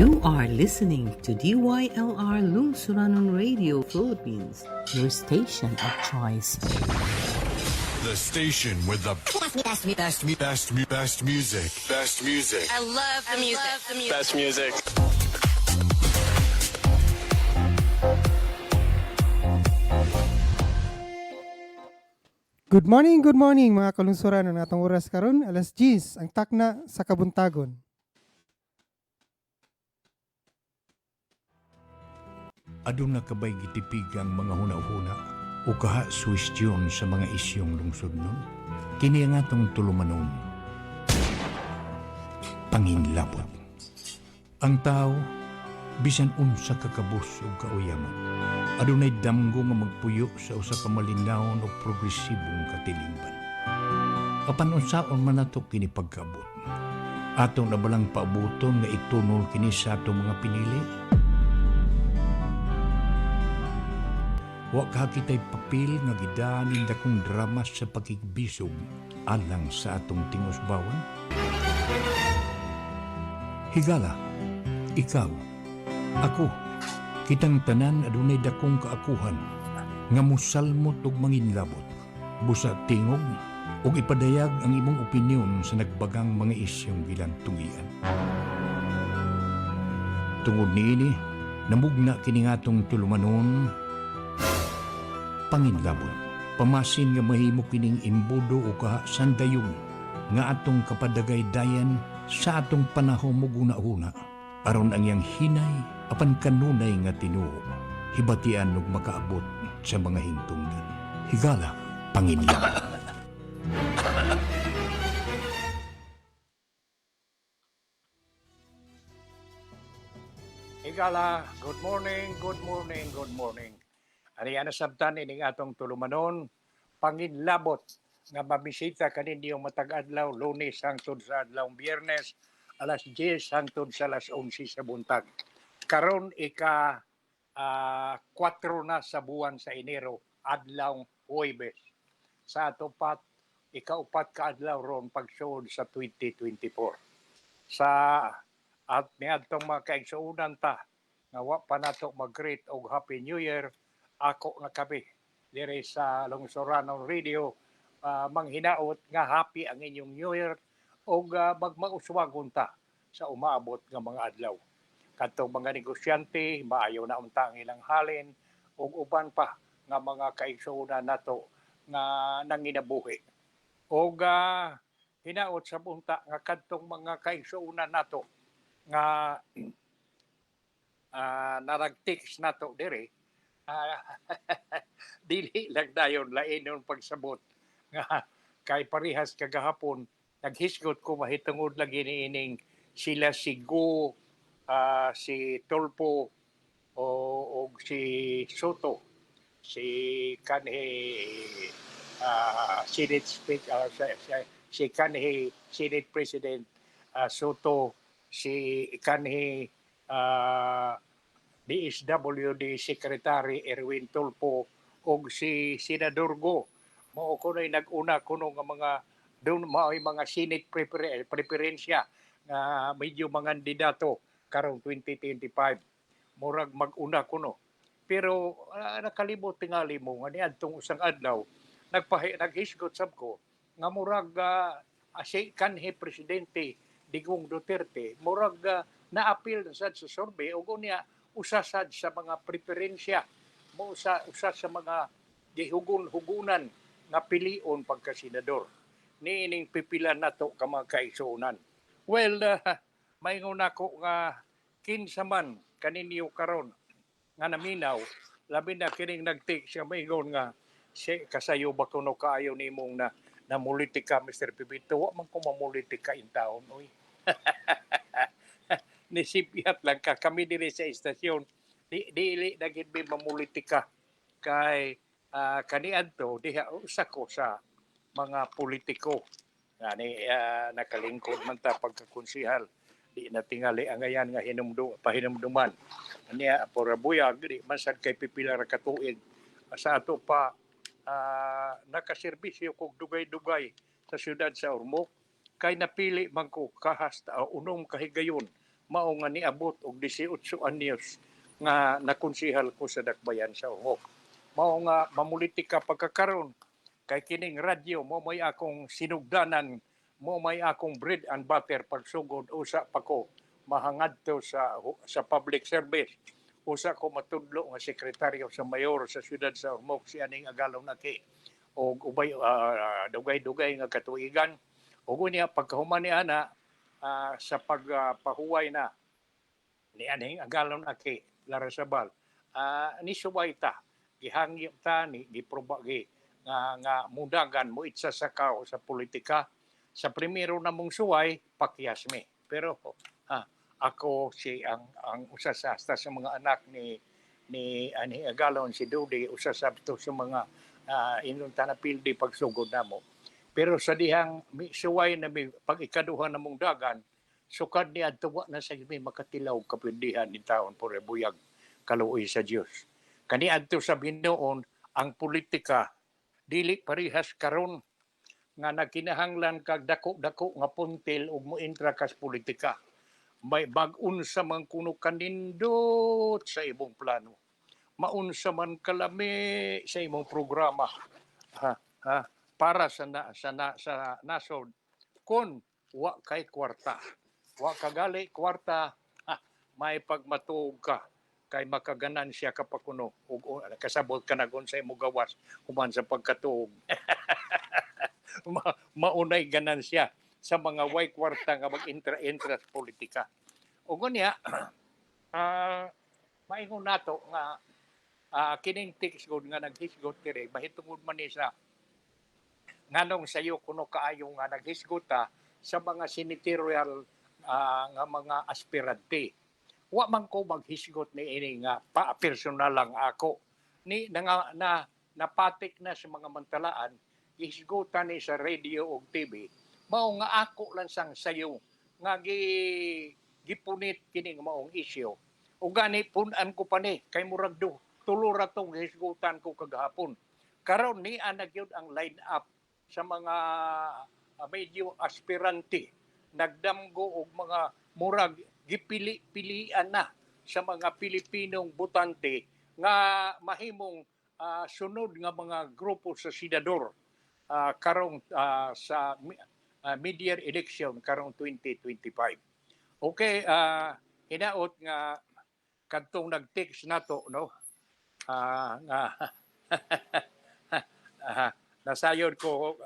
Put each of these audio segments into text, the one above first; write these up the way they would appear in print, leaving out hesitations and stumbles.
You are listening to DYLR Lungsuranon Radio Philippines, your station of choice. The station with the best music. Best music. I love the music. Best music. Good morning mga kalungsuran ng atong oras karon alas 10 ang takna sa kabuntagon. Aduna kabay gitipig ang mga huna-huna o kaha suwestyon sa mga isyong lungsod nun. Kini ang atong tulumanon. Panginlabot. Ang tao, bisan unsa kakabus o kauyamot. Adunay damgo nga magpuyo sa usa ka malinawon o progresibong katilingban. Apan unsaon man nato kini pagkaabot. Atong nabalang paabuton nga itunol kini sa atong mga pinili. Wa ka kita'y papel nga gidanin dakong drama sa pakigbisog alang sa atong tingusbawan. Higala, ikaw, ako, kitang tanan adunay dakong kaakuhan nga musalmot og manginlabot, busa tingog ug ipadayag ang imong opinyon sa nagbagang mga isyong gilantungian. Tungod niini, namugna kini nga atong tulumanon. Panginlabot, pamasin nga mahimo kining imbudo o kaha sandayong nga atong kapadagay dayan sa atong panahon mo guna-una aron ang yang hinay apan kanunay nga tinuo hibatian ug makaabot sa mga hingtungdan. Higala, panginlabot. Higala, good morning. Ani ana sabtan ining atong tulumanon panginlabot nga mabisita kaninyo matag adlaw Lunes hangtod sa adlaw Biyernes alas 10 hangtod sa alas 11 sa buntag. Karon ika 4 na sa buwan sa Enero adlaw Huwebes. Sa atopat ika-4 ka adlaw ron pagsuod sa 2024. Sa at niadtong mga kaigsuonan ta nga wa pa nato mag-greet og Happy New Year. Ako nga kami dire sa Lungsuranon Radio manghinaot nga happy ang inyong New Year o magmauswagon ta sa umaabot nga mga adlaw. Kadtong mga negosyante maayo na unta ang ilang halin ug uban pa nga mga kaigsuonan nato nga nanginabuhi. Og hinaot sa bunta nga kadtong mga kaigsuonan nato nga naragtiks nato dire dili lang dayon lain yung pagsabot nga kay parihas kagahapon naghisgot ko mahitungod lagi niining sila si Go, si Tulpo o si Soto, si kanhi Senate Speaker, si kanhi Senate President Soto, si kanhi DSWD Secretary Erwin Tulfo o si Senador Go. Mao kuno'y nag-una kuno nga mga doon mao'y mga Senate preferensya nga medyo mga kandidato karong 2025. Murag mag-una kuno. Pero nakalibot tingali mo nga niadtong usang adlaw naghisgot sab ko nga murag si kanhi presidente Digong Duterte murag na-appeal sa survey ug unya usasad sa mga preferensya mo usa sa mga gihugon-hugunan nga pilion pagka-senador niining pipilan nato ka mga kaigsuonan. Well, maingon nako nga kinsa man kaninyo karon nga naminaw labi na kining nag-take siya maingon nga kasayo ba kuno kaayo nimong na namulitika Mr. Pipito wa man ko mamulitika in taon oy. Nisipyat lang ka kami diri sa istasyon dili dagit mi mamulitika kay kaniadto diha usa ko sa mga politiko ani nakalingkod man ta pagkakonsihal di na tingali ang ayan nga pahinumduman ania porabuyag di man sad kay pipila ra ka tuig sa ato pa nakaserbisyo kog dugay-dugay sa syudad sa Ormoc kay napili man ko kahasta unong kahigayon mao nga niabot og 18 anyos nga nakonsihal ko sa Dakbayan sa Ungok. Mao nga mamulitika pagkakaron kay kining radyo mo may akong sinugdanan, mo may akong bread and butter pagsugod usa pa ko mahangadto sa public service. Usa ko matudlo nga sekretaryo sa mayor sa siyudad sa Ormoc si aning Agalon Aki o ubay dugay-dugay nga katuigan ug unya pagkahuman ni ana sa pagpahuway na ni aning Agalon Aki Larasabal ni subay ta gihangyo ta ni giproba nga mudagan mo itsasakaw sa politika sa primero namong suway pakyasmi pero ako si ang usa sa mga anak ni ani Agalon si Dudi usa sa mga ingon ta na pildi pagsugod namo pero sa dihang suway na pag ikaduha namong dagan sukad ni adto na sa may makatilaw kapindihan ni taon por buyag kaluoy sa Dios kani adto sa Binoon ang politika dili parihas karon nga nagkinahanglan kag dako-dako nga puntil ug moentra kas politika may bag-un sa man kuno kanindot sa imong plano. Maunsa man kalami sa imong programa. Para sa nasod kun wa kay kwarta. Wa kagali kwarta, may pagmatuog ka kay makaganansya ka pa kuno ug kasabot ka na gon sa imong gawas human sa pagkatuog. Maunay ganansya sa mga way kwarta nga mag-intra sa politika. O gunya, maingon nato nga kining tiksgod nga naghisgot dire, mahitungod man ni sa nganong sayo kuno kaayo nga naghisgot ta sa mga senatorial nga mga aspirante. Wa man ko maghisgot ni ini nga personal lang ako. Ni napatik na sa mga mantalaan, hisgutan ni sa radio o TV. Mao nga ako lang sang sayo nga gipunit kining maong isyu. O gani punan ko pa ni kay murag tulo ra tong hisgutan ko kagahapon. Karon ni gyud ang line up sa mga medyo aspirante nagdamgo og mga murag gipili-pilian na sa mga Pilipinong botante nga mahimong sunod nga mga grupo sa senador karong sa mid-year election karong 2025. Okay, hinaot nga kadtong nag-text nato no. Nasayod ko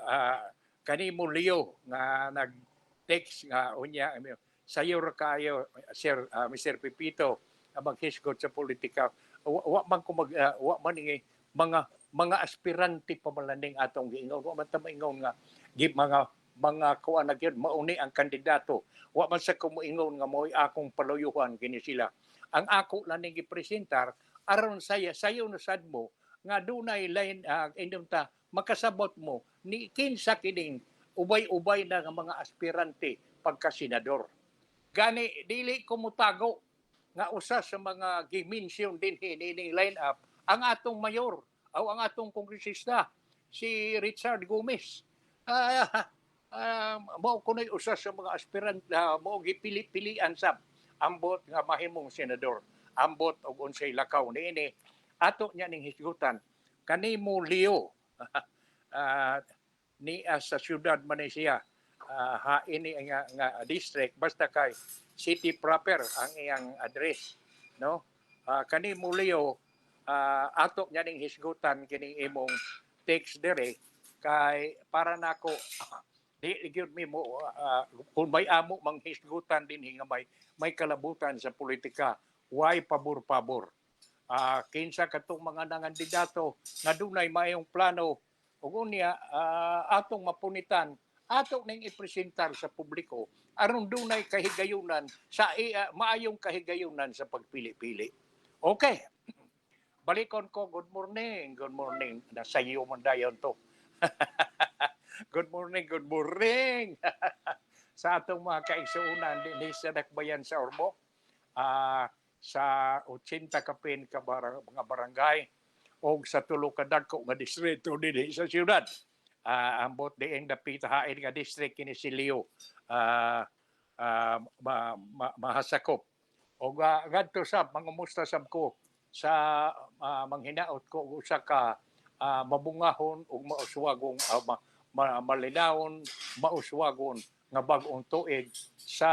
kanimo Leo nga nag-text nga unya sayo ra kayo Sir Mr. Pipito maghisgot sa politika. Wa man ko wa man ni mga aspirante pa malaning atong giingon. Wa man ta maingon nga mga kuan na gyud mauni ang kandidato. Wa man sa kumuingon nga mo'y akong paluyuhan kini sila. Ang ako lang ning gipresentar aron sayo na sad mo nga dunay line indom ta makasabot mo ni kinsa kining ubay-ubay na nga mga aspirante pagka senador. Gani dili ko mutago nga usa sa mga gi-mention din hining line up ang atong mayor o ang atong kongresista si Richard Gomez. Mao kunoy usa sa mga aspirant mao gipili-pilian sab ambot nga mahimong senador ambot og unsay lakaw niini ato nya ning hisgutan kanimo Leo ni sa syudad man siya ini nga district basta kay city proper ang iyang address no kanimo Leo ato nya ning hisgutan kining imong text dire kay para nako di gyud mi mo kung may amo mang hisgutan din nga may kalabutan sa politika why pabor-pabor kinsa katong mga nangandidato nga dunay mayong plano ug unya atong mapunitan ato ning ipresentar sa publiko aron dunay kahigayunan sa maayong kahigayunan sa pagpili-pili. Okay. Balikon ko, good morning. Nasayo man dayon to. Good morning. Sa atong mga kaigsuunan din sa Dakbayan sa Ormoc, sa 80 kapin ka mga barangay o sa tulo ka dagko nga distrito din sa siyudad. Ambot dieng dapitahain nga district kini si Leo. mahasakop. O gadto sab mangumusta sab ko sa manghinaot ko usa ka mabungahon ug mauswagong malinawon, mauswagon nga bag-ong tuig sa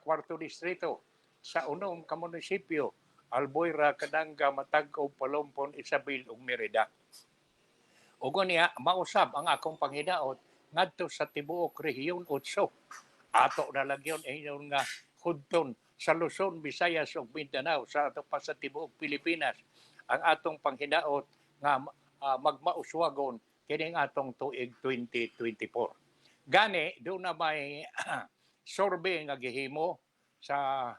kwarto distrito sa unom ka munisipyo Albuera, Kadanga, Matagco, Palompon, Isabel ug Merida. Ug niya mausab ang akong panghinaot ngadto sa tibuok rehiyon 8. Ato na lang yun inyon nga hudton sa Luzon, Visayas ug Mindanao sa ato pa sa tibuok Pilipinas ang atong panghinaot nga magmauswagon kining atong tuig 2024. Gani do na may survey nga gihimo sa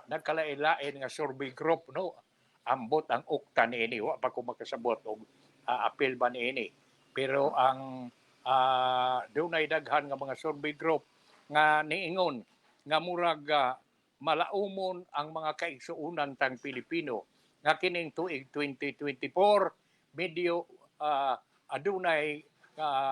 nagkalain-lain nga survey group no ambot ang ukta niini wa pa ko makasabot og apil ba niini pero ang dunay daghan nga mga survey group nga niingon nga murag malaumon ang mga kaigsuonan tang Pilipino nga kining tuig 2024 medyo adunay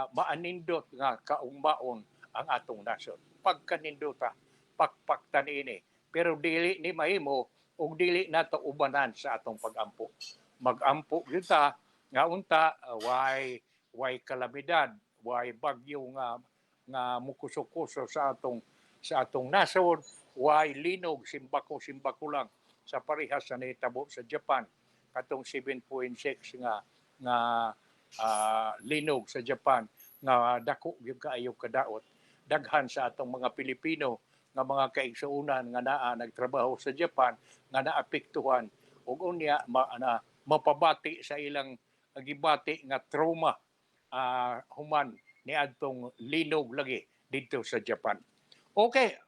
maanindot nga kaungbaon ang atong nasod pagkanindota pakpaktan ini pero dili ni mahimo ug dili nato ubanan sa atong pagampo. Magampo gyud ta nga unta way kalamidad, way bagyo nga mukuso-kuso sa atong nasod, way linog simbako lang sa parehas sa nahitabo sa Japan katong 7.6 nga linog sa Japan nga dako gyud kaayo kadaot daghan sa atong mga Pilipino nga mga kaigsuonan nga naa nagtrabaho sa Japan nga naapektuhan ug unya mapabati sa ilang gibati nga trauma human niadtong linog lagi dito sa Japan. Okay.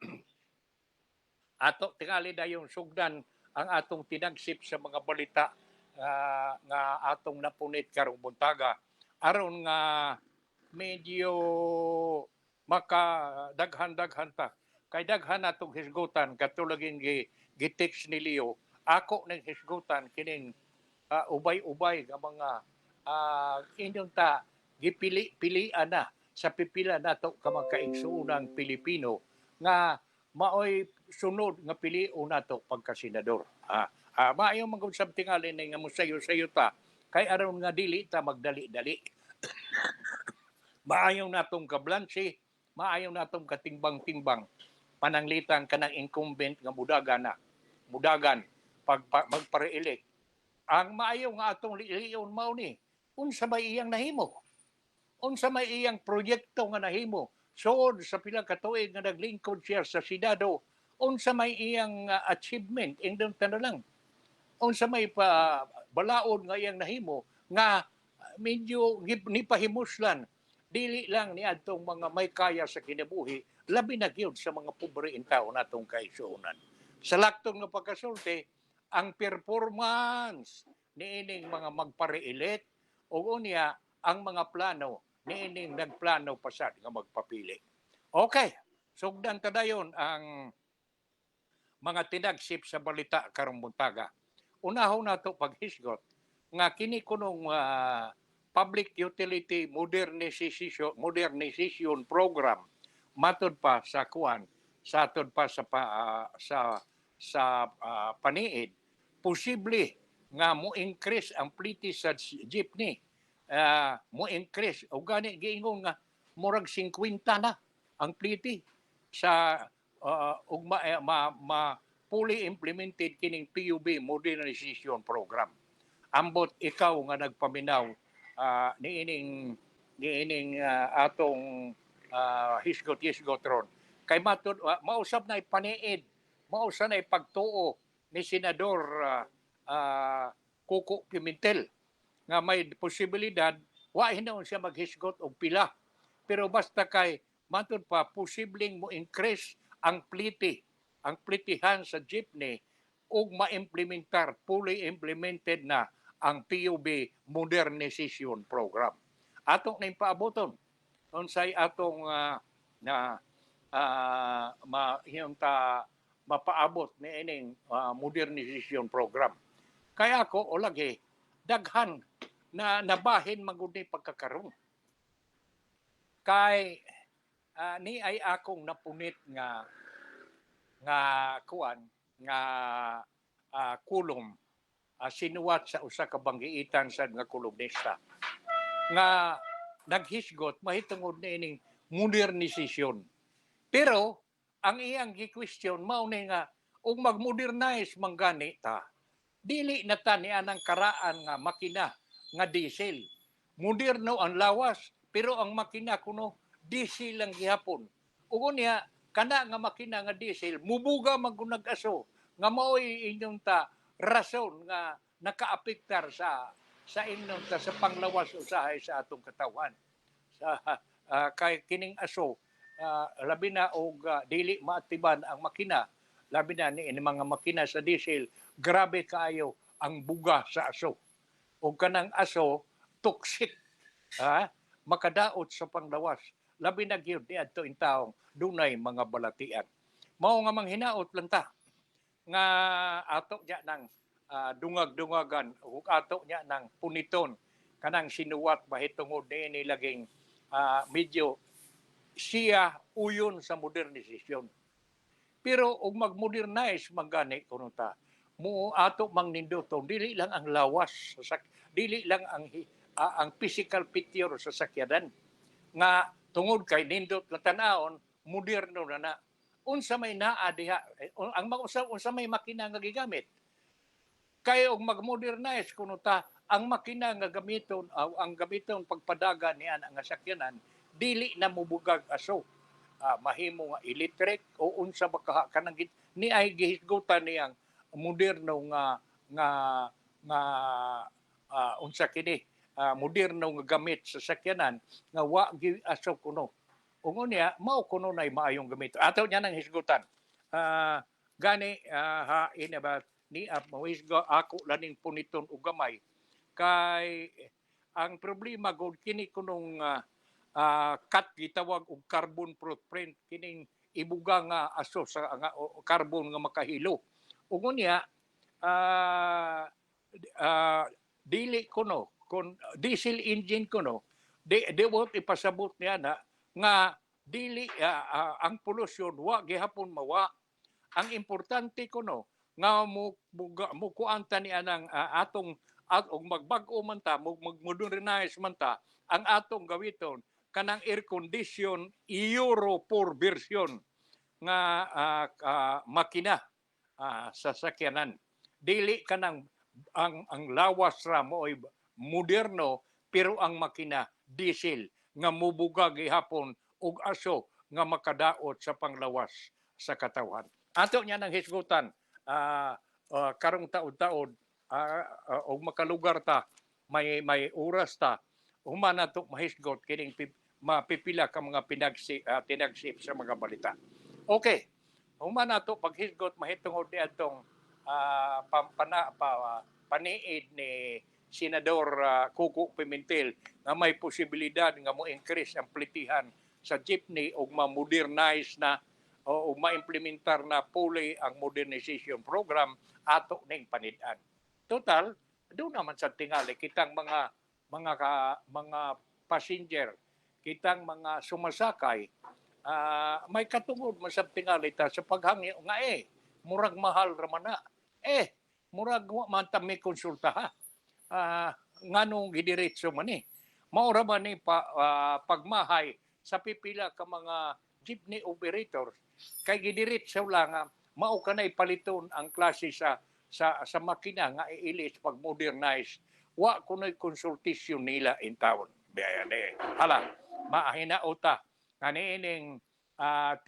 Ato tingali dayon sugdan ang atong tinagsip sa mga balita nga atong napunit karong buntaga aron nga medyo makadaghan-daghan ta kay daghan natong hisgutan katulagin gi-text ni Leo ako nang hisgutan kining ubay-ubay nga mga inyong ta gipili-pilian na sa pipila nato ka mga kaigsuonang Pilipino nga maoy sunod nga pilion nato pagkasenador. Maayo magud sab tingali nga musayo-sayo ta kay aron nga dili ta magdali-dali. Maayo natong kablanse, maayo natong katimbang-timbang pananglitan kanang incumbent nga mudagan magpare-elect. Ang maayo nga atong liiyon mao ni unsa may iyang nahimo? Unsa may iyang proyekto nga nahimo? Suod sa pila ka tuig nga naglingkod siya sa Senado, unsa may iyang achievement indong lang. Unsa may balaod nga iyang nahimo nga medyo nipahimuslan dili lang ni adtong mga may kaya sa kinabuhi labi na gyud sa mga pobre in tao natong kaigsuonan. Sa laktong nga pagkasulti, ang performance niining mga magpare-elect o unya ang mga plano niining nagplano pasad nga magpapili. Okay, sugdan ta dayon ang mga tinagsip sa balita karong buntaga. Unahon nato paghisgot nga kini kunong public utility modernization program matud pa sa atod pa sa paniid posible nga mo increase ang pliti sa jeepney mo increase o gani giingon nga murag 50 na ang pliti sa ug fully implemented kining PUB modernization program. Ambot ikaw nga nagpaminaw niining atong hisgot ron. Kay matud mausab na ipaniid, mausab na ipagtuo ni Senador Coco Pimentel nga may posibilidad wa hinuon siya maghisgot og pila. Pero basta kay matud pa posibleng mo increase ang plitihan sa jeepney ug ma-implementar fully implemented na ang PUB modernization program. Atong na impaaboton unsay atong mapaabot ni ining modernization program. Kaya ako o lagi daghan na nabahin magud ni pagkakaroon. Kay ni ay akong napunit nga kuan nga kulom sinuwat sa usa ka banggiitan sad nga kolumnista nga naghisgot mahitungod niining modernisasyon. Pero ang iyang gi-question mao ni nga ug mag-modernize man gani ta dili na ta ni anang karaan nga makina nga diesel. Moderno ang lawas pero ang makina kuno diesel lang gihapon. Ug unya kana nga makina nga diesel mubuga man kun nag-aso nga mao'y inyong ta rason nga nakaapektar sa inyong ta sa panglawas usahay sa atong katawan. Sa kay kining aso labi na og dili maatiban ang makina, labi na ni mga makina sa diesel, grabe kaayo ang buga sa aso. O kanang aso toxic, makadaot sa panglawas. Labi na gyud ni adto in taong dunay mga balatian. Mao nga manghinaot lang ta nga ato nya nang dungag-dungagan ug ato nya nang puniton kanang sinuwat mahitungod ni laging medyo siya uyon sa modernisasyon. Pero og mag-modernize magani kuno ta mo ato mang ninduton dili lang ang lawas dili lang ang physical picture sa sakyanan nga tungod kay nindot nga tan-aon moderno na unsa may naa diha ang unsa may makina nga gigamit kay og mag-modernize kuno ta ang makina nga gamiton ang gamiton pagpadaga niyan ang sakyanan dili na mubugag aso. Mahimo nga electric o unsa ba kanang ni ay gihisgutan niyang moderno nga unsa kini moderno nga gamit sa sakyanan nga wa gi aso kuno. Ug unya mao kuno nay maayong gamit. Ato nya nang hisgutan. Gani inaba ni mawisgo ako laning puniton og gamay kay ang problema gud kini kunong cut gitawag og carbon footprint kining ibuga nga aso sa nga carbon nga makahilo. Ug unya dili kuno kun diesel engine kuno di wot ipasabot niya na nga dili ang pollution wa gihapon mawa. Ang importante kuno nga mo kuanta ni anang atong og magbag-o man ta mag-modernize man ta ang atong gawiton kanang air condition Euro 4 version nga makina sa sakyanan. Dili kanang ang lawas ra mo ay moderno pero ang makina diesel nga mubuga gihapon og aso nga makadaot sa panglawas sa katawan. Ato nya nang hisgutan karong taod-taod og makalugar ta may oras ta human nato mahisgot kining mapipila ka mga tinagsip sa mga balita. Okay. Human nato paghisgot mahitungod ni atong paniid ni Senador Coco Pimentel nga may posibilidad nga mo increase ang plitihan sa jeepney og ma-modernize na o ma-implementar na fully ang modernization program ato ning panid-an. Total, doon naman sa tingali kitang mga passenger, kitang mga sumasakay, may katungod man sa tingali ta sa paghangi nga murag mahal raman na. Murag man ta may konsulta ha. Nganong gidiretso man Maura man ni pagmahay sa pipila ka mga jeepney operators kay gidiretso lang mao kanay paliton ang klase sa makina nga iilis pag modernize wa kunoy konsultasyon nila in town hala maahina uta kaniining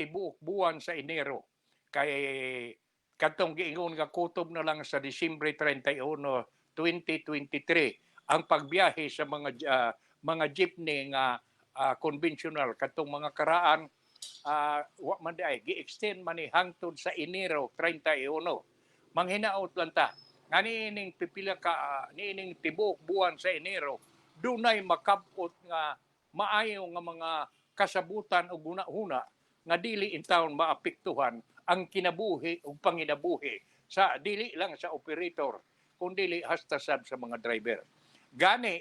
tibuok buwan sa Enero kay katong giingon nga kutob na lang sa Disyembre 31, 2023 ang pagbiyahe sa mga jeepney nga conventional katong mga karaan wa man day gi-extend man ni hangtod sa Enero 31. Manghinaot lang ta nga niining pipila ka niining tibuok buwan sa Enero dunay makabot nga maayo nga mga kasabutan o guna-huna nga dili in town maapektuhan ang kinabuhi o panginabuhi sa dili lang sa operator kundi hasta sa mga driver. Gani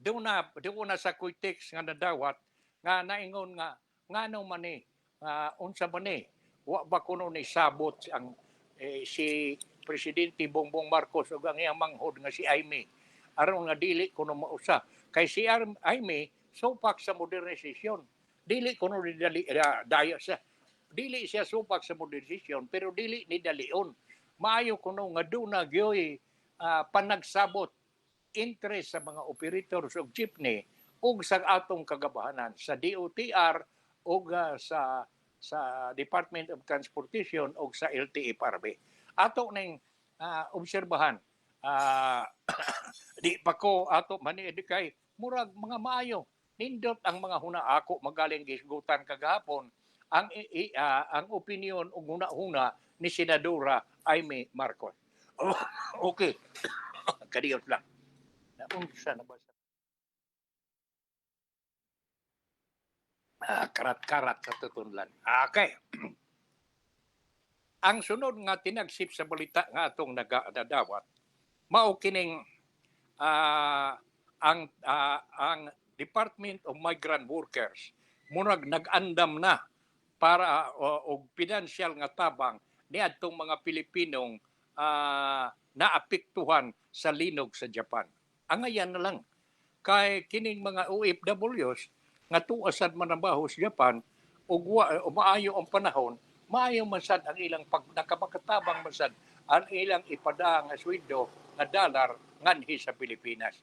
doon na sa Kuitex nga nadawat nga naingon nga ngano man ni unsa man ni wa ba kuno ni sabot ang si Presidente Bongbong Marcos ug ang iyang manghod nga si Aimee aron nga dili kuno mausa kay si Aimee supak sa modernisasyon dili kuno dali dayo sa dili siya supak sa modernisasyon pero dili ni dalion maayo kuno nga duna gyoy panagsabot interest sa mga operators of jeepney ug sa atong kagabahanan sa DOTR ug sa Department of Transportation ug sa LTFRB. Ato ning obserbahan di pa ko ato maniid kay murag mga maayo nindot ang mga huna ako magaling gisgutan kagahapon ang opinion ug huna-huna ni Senadora Aimee Marcos. Okay. Kadiyot lang. Naunsa na ba sa karat-karat sa tutunlan. Okay. Ang sunod nga tinagsip sa balita nga atong nadawat, mao kining ang Department of Migrant Workers murag nag-andam na para og financial nga tabang niadtong mga Pilipinong naapektuhan sa linog sa Japan. Angayan na lang kay kining mga OFWs nga tuasad manambaho sa Japan ug maayo ang panahon, maayo man sad ang ilang nakapakatabang man sad ang ilang ipada nga sweldo nga dollar nganhi sa Pilipinas.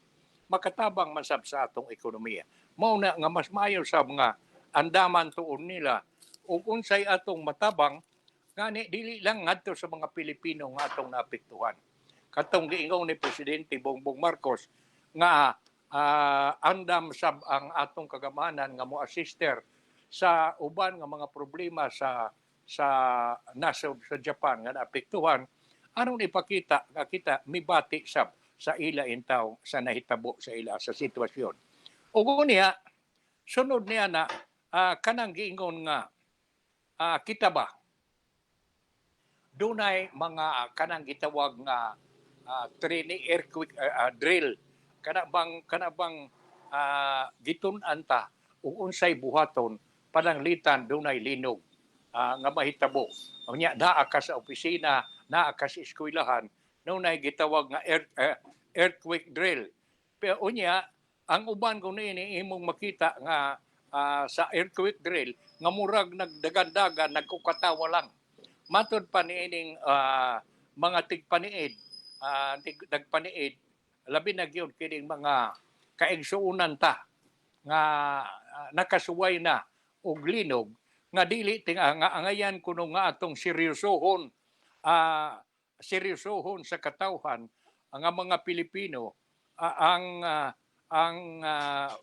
Makatabang man sab sa atong ekonomiya. Mao na nga mas maayo sa mga andaman tuon nila ug unsay atong matabang ngani dili lang ngadto sa mga Pilipino nga atong naapektuhan. Katong giingon ni Presidente Bongbong Marcos nga andam sab ang atong kagamanan nga mo-assister sa uban nga mga problema sa nasod sa Japan nga naapektuhan aron ipakita nga kita mibati sab sa ila intaw sa nahitabo sa ila sa sitwasyon. Ug unya sunod niya na kanang giingon nga kita ba dunay mga kanang gitawag nga training earthquake drill kana bang gitun-an ta ug unsay buhaton pananglitan dunay linog nga mahitabo unya naa ka sa opisina naa ka sa eskwelahan dunay gitawag nga earthquake drill pero unya ang uban kuno ini imong makita nga sa earthquake drill nga murag nagdagan-dagan nagkukatawa lang matud pa niining mga tigpaniid nagpaniid labi na gyud kining mga kaigsuonan ta nga nakasuway na og linog nga dili nga angayan kuno nga atong seryosohon sa katawhan nga mga Pilipino ang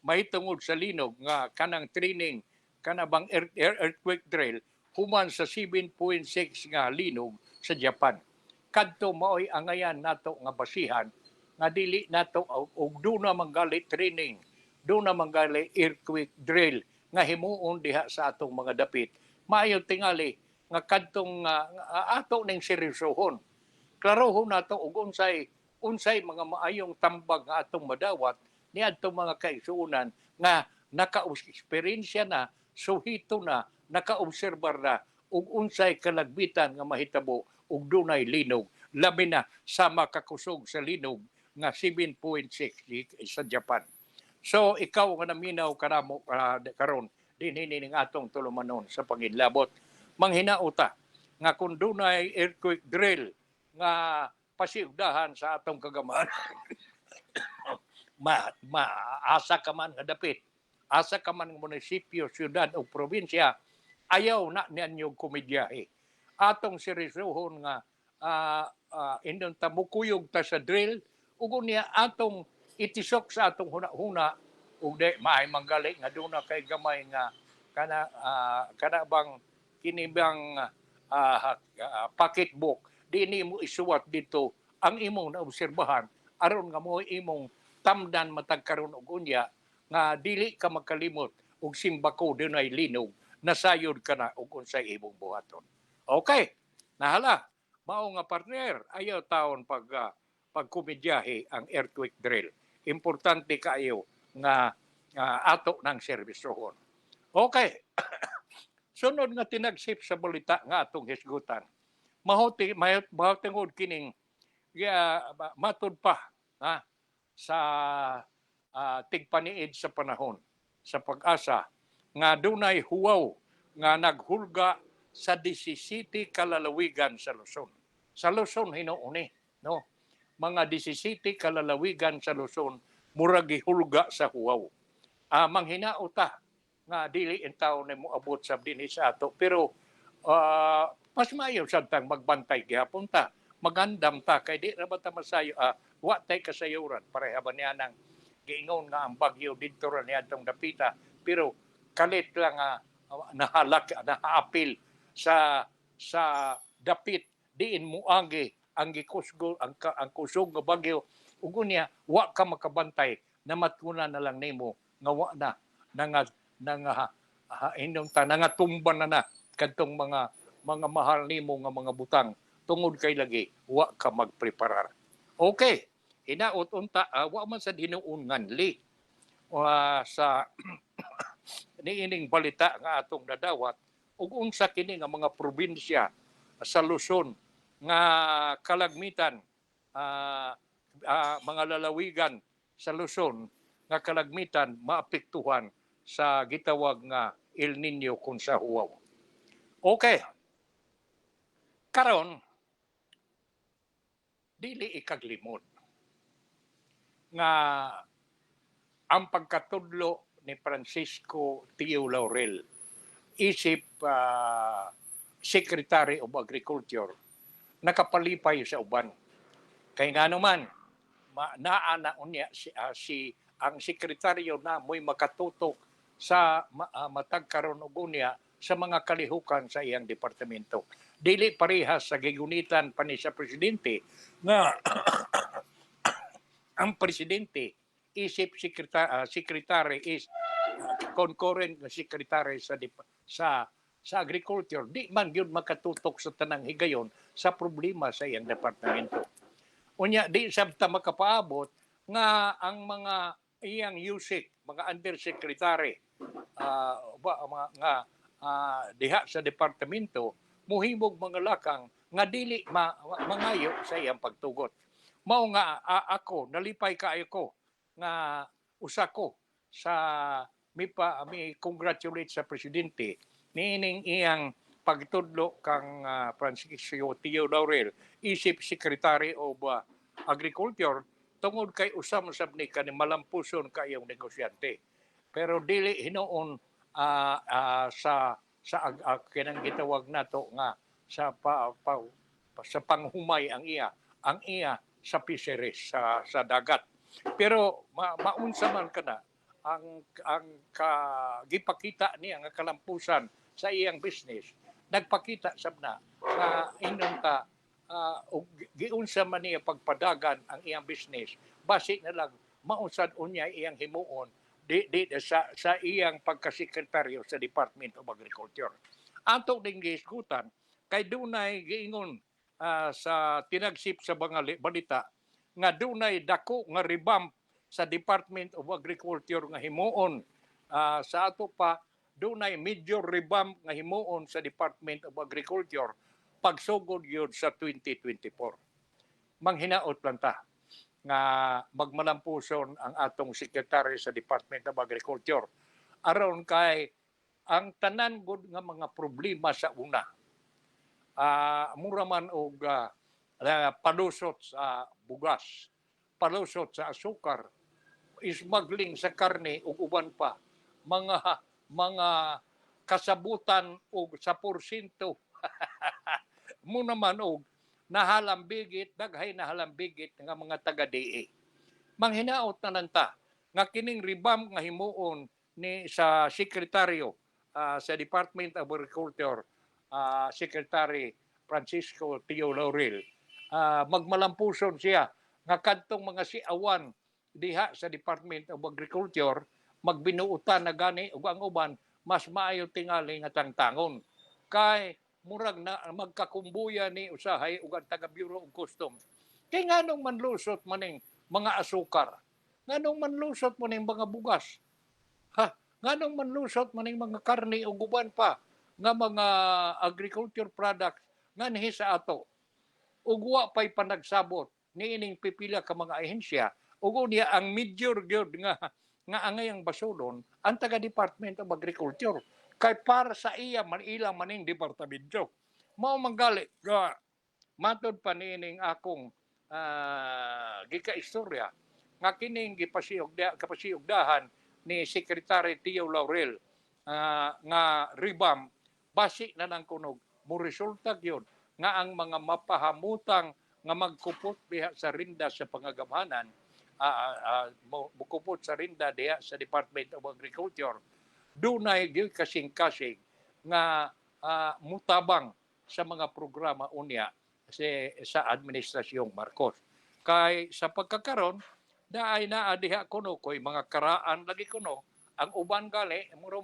mahitungod sa linog nga kanang training kanabang earthquake drill human sa 7.6 nga linog sa Japan. Kadto maoy angayan nato nga basihan nga dili nato og duna manggali training, duna manggali earthquake drill nga himuon diha sa atong mga dapit. Maayo tingali nga kadtong ato ning seryosohon. Klarohon nato og unsay mga maayong tambag nga atong madawat niadtong mga kaigsuonan nga naka-eksperyensya na, suhito na, naka-obserbar na ug unsay kalagbitan nga mahitabo ug dunay linog labi na sa makakusog sa linog nga 7.6 sa Japan. So ikaw nga naminaw karamo karon dinhi ning atong tulumanon sa panginlabot manghinauta nga kun dunay earthquake drill nga pasiugdahan sa atong kagamaan asa ka man nga dapit asa ka man nga munisipyo, syudad o probinsya ayaw na nianyong komedyahe. Atong seryosohon nga indon ta mukuyog ta sa drill ug niya atong itisok sa atong huna-huna ug di maay manggali nga duna kay gamay nga kana bang kinibang pocketbook dinhi mo isuwat dito ang imong naobserbahan aron nga mo imong tamdan matag karon og unya nga dili ka makalimot og simbako dunay linog nasayod ka na og unsay imong buhaton. Okay, nahala. Mao nga partner, ayaw taon pagkomedyahe ang earthquake drill. Importante kaayo nga ato ng servisyohon. Okay. Sunod nga tinagsip sa balita nga atong hisgutan. Mahotungod kining matud pa sa tigpaniid sa panahon sa pag-asa nga dunay huwaw nga naghulga sa 17 kalalawigan sa Luzon. Sa Luzon hinuuni, no? Mga 17 kalalawigan sa Luzon murag gihulga sa huwaw. Manghinaota nga dili entaw na mo abot sa dinhi sa ato, pero mas maayo sad tang magbantay gihapon ta, magandam ta kay di ra ba ta masayo wa tay kasayuran pareha ba niya nang giingon nga ang bagyo didto ra niadtong dapita, pero kalit lang nahaapil sa dapit diin muagi ang gikusgo ang kusog nga bagyo ug unya wa ka makabantay na matuna na lang nimo nga wa na tumban na kadtong mga mahal nimo nga mga butang tungod kay lagi wa ka magpreparar. Okay, hinaot unta wa man sa dinuon nganli sa niining balita nga atong dadawat ug unsa kini nga mga probinsya sa Luzon nga kalagmitan mga lalawigan sa Luzon nga kalagmitan maapektuhan sa gitawag nga El Nino kung sa huwaw. Okay. Karon dili ikaglimod nga ang pagkatudlo ni Francisco Tio Laurel isip Secretary of Agriculture nakapalipay sa uban. Kay nga naman naana unya ang sekretaryo na mo'y makatutok sa matag karon og unya sa mga kalihukan sa iyang departamento. Dili parehas sa gigunitan pa ni sa presidente nga ang presidente isip secretary is concurrent na secretary sa agriculture. Di man gyud makatutok sa tanang higayon sa problema sa iyang departamento. Unya di sabta makapaabot nga ang mga iyang USIC, mga undersecretary diha sa departamento muhimog mga lakang nga dili mangayo sa iyang pagtugot. Mao nga ako nalipay kaayo ko nga usa ko sa mi congratulate sa presidente niining iyang pagtudlo kang Francisco Tio Laurel isip Secretary of Agriculture tungod kay usam sab ni kani malampuson kayong negosyante. Pero dili hinuon sa kinang gitawag nato nga sa panghumay ang iya sa fisheries sa dagat. Pero maunsa man kana ang gipakita niya nga kalampusan sa iyang business nagpakita sabna nga inunta giunsa man niya pagpadagan ang iyang business base na lang maunsad unya iyang himuon sa iyang pagkasekretaryo sa Department of Agriculture. Ato ding giisgutan kay dunay giingon sa tinagsip sa mga balita nga dunay dako nga revamp sa Department of Agriculture nga himuon sa ato pa dunay major revamp nga himuon sa Department of Agriculture pagsugod yun sa 2024. Manghinaot lang ta nga magmalampuson ang atong secretary sa Department of Agriculture aron kay ang tanan gud nga mga problema sa una mura man og palusot sa bugas, palusot sa asukar, smuggling sa karne ug uban pa mga kasabutan og sa porsyento mo naman og nahalambigit, daghay nahalambigit nga mga taga-DA. Manghinaot na nanta nga kining ribam nga himuon ni sa sekretaryo sa Department of Agriculture, Secretary Francisco Tio Laurel, magmalampuson siya nga kadtong mga siawan diha sa Department of Agriculture magbinuutan na gani ug ang uban mas maayo tingali nga tangtangon kay murag na magkakumbuya ni usahay ug ang taga Bureau of Customs. Kay nganong manlusot maning mga asukar? Nganong manlusot maning mga bugas? Nganong manlusot maning mga karne o guban pa nga mga agriculture products nga nihi sa ato. Ug wa pay panagsabot niining pipila ka mga ahensya ug niya ang major gyud nga angay ang basulon ang taga Department of Agriculture kay para sa iya man ila maning departamento. Mao manggali nga matud pa niining akong gika-istorya nga kining kapasiyugdahan ni Secretary Tio Laurel nga ribam basi na nang kunog mo resulta gyud nga ang mga mapahamutang nga magkupot diha sa rinda sa pangagamhanan mukupot sa rinda diha sa Department of Agriculture dunay gyud kasing-kasing nga mutabang sa mga programa unya sa administrasyong Marcos. Kay sa pagkakaron daay naa diha kuno koy mga karaan lagi kuno ang uban gali muro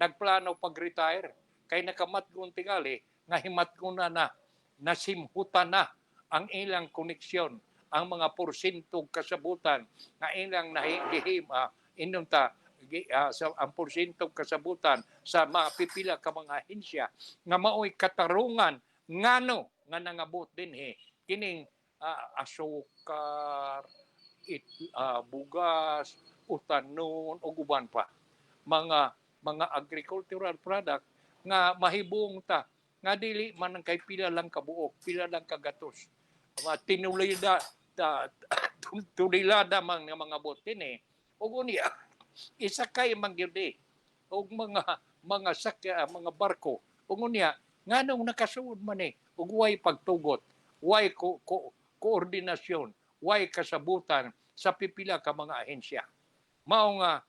nagplano pag-retire kay nakamatgun tingali nga himatguna na nasimhutan na ang ilang koneksyon ang mga porsyentong kasabutan nga ilang nahihim inunta sa ang porsyentong kasabutan sa mga pipila ka mga ahensya nga maoy katarungan ngano nga nangabot dinhi kining asukar, bugas, utanon ug uban pa mga agricultural product nga mahibong ta nga dili man kay pila lang kabuok, pila lang kagatos. Tulilada man nga mga botin ug unya isakay man gyud og mga sakya, mga barko ug unya nganong nakasuod man ug way pagtugot, way koordinasyon, way kasabutan sa pipila ka mga ahensya. Mao nga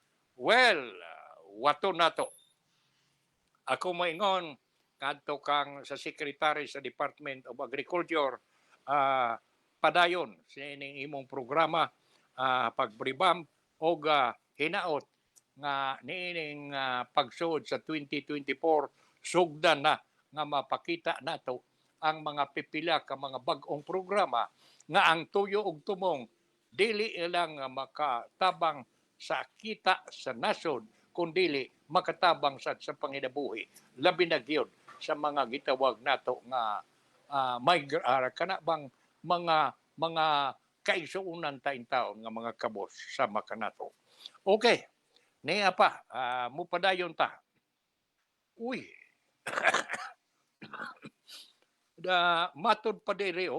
wato nato. Ako moingon kadto kang sa secretary sa Department of Agriculture padayon sa ining imong programa pagbribam og hinaot nga niining pagsuod sa 2024 sugdan na nga mapakita nato ang mga pipila ka mga bag-ong programa nga ang tuyo ug tumong dili lang makatabang sa kita sa nasod kundili makatabang sa panginabuhi labi na gyud sa mga gitawag nato nga kana bang mga kaigsuunan taon nga mga kabos sa makanato. Okay. Niya pa mupadayon ta. Uy. Matud pa diri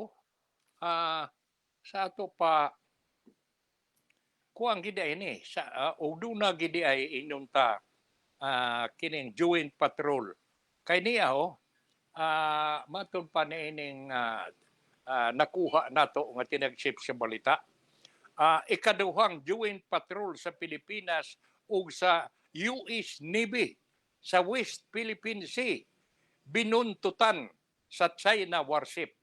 sa ato pa kuang gid ini sa uduna gid ay inunta kining joint patrol kay niya matud pa niining nakuha nato nga tinagsip sa balita ikaduhang joint patrol sa Pilipinas ug sa US Navy sa West Philippine Sea binuntutan sa China warship.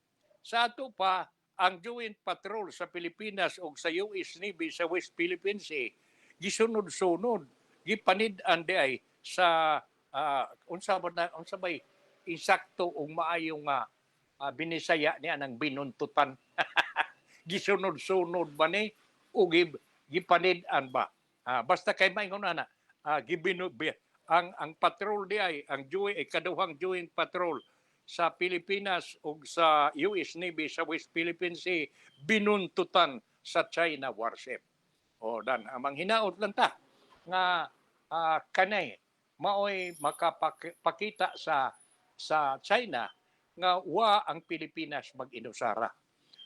Sa ato pa ang joint patrol sa Pilipinas ug sa US Navy sa West Philippine Sea gisunod-sunod gipanid-an diay sa unsa bay insakto ug maayong binisaya niya ng binuntutan. Gisunod-sunod ba ni o gipanid-an ba? Basta kay maingon ana ang patrol di ay ang kaduhang joint patrol sa Pilipinas ug sa US Navy sa West Philippine Sea binuntutan sa China warship. Dan amang hinaot lang ta nga kanay maoy makapakita sa China nga wa ang Pilipinas mag-inusara.